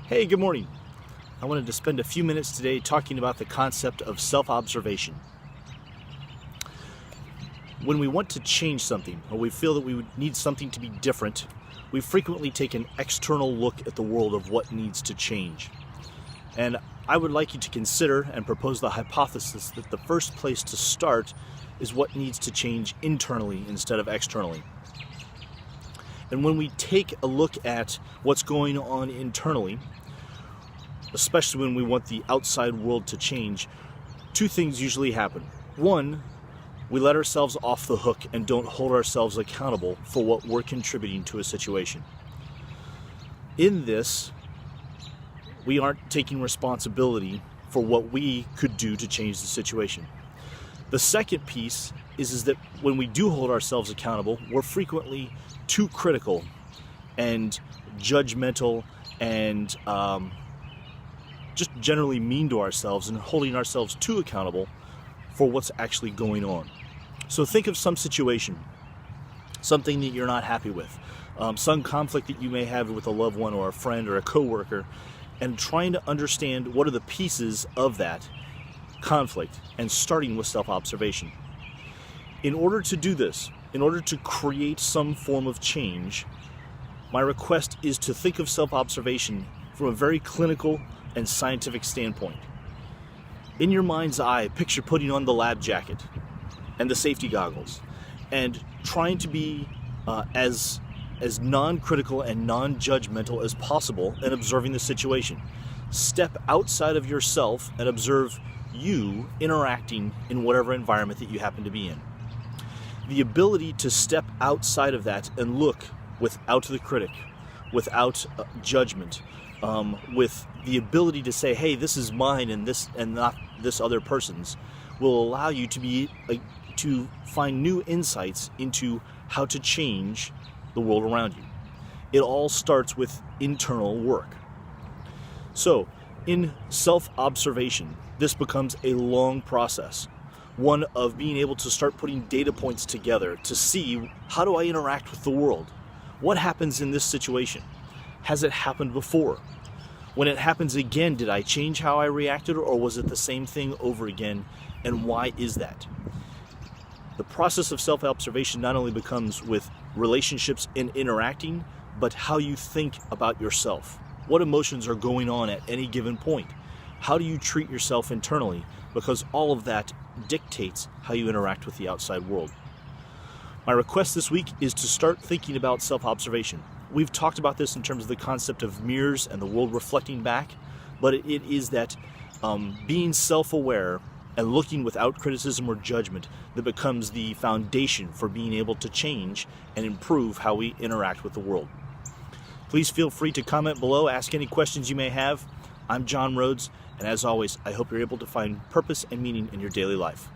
Hey, good morning. I wanted to spend a few minutes today talking about the concept of self-observation. When we want to change something, or we feel that we would need something to be different, we frequently take an external look at the world of what needs to change. And I would like you to consider and propose the hypothesis that the first place to start is what needs to change internally instead of externally. And when we take a look at what's going on internally, especially when we want the outside world to change, two things usually happen. One, we let ourselves off the hook and don't hold ourselves accountable for what we're contributing to a situation. In this, we aren't taking responsibility for what we could do to change the situation. The second piece is that when we do hold ourselves accountable, we're frequently too critical and judgmental and just generally mean to ourselves and holding ourselves too accountable for what's actually going on. So think of some situation, something that you're not happy with, some conflict that you may have with a loved one or a friend or a coworker, and trying to understand what are the pieces of that conflict and starting with self-observation. In order to do this, in order to create some form of change, my request is to think of self-observation from a very clinical and scientific standpoint. In your mind's eye, picture putting on the lab jacket and the safety goggles and trying to be as non-critical and non-judgmental as possible in observing the situation. Step outside of yourself and observe you interacting in whatever environment that you happen to be in. The ability to step outside of that and look without the critic, without judgment, with the ability to say, hey, this is mine and this and not this other person's, will allow you to find new insights into how to change the world around you. It all starts with internal work. So, in self-observation, this becomes a long process, one of being able to start putting data points together to see, how do I interact with the world? What happens in this situation? Has it happened before? When it happens again, did I change how I reacted, or was it the same thing over again? And why is that? The process of self-observation not only becomes with relationships and interacting, but how you think about yourself. What emotions are going on at any given point? How do you treat yourself internally? Because all of that dictates how you interact with the outside world. My request this week is to start thinking about self-observation. We've talked about this in terms of the concept of mirrors and the world reflecting back, but it is that being self-aware and looking without criticism or judgment that becomes the foundation for being able to change and improve how we interact with the world. Please feel free to comment below, ask any questions you may have. I'm John Rhoads, and as always, I hope you're able to find purpose and meaning in your daily life.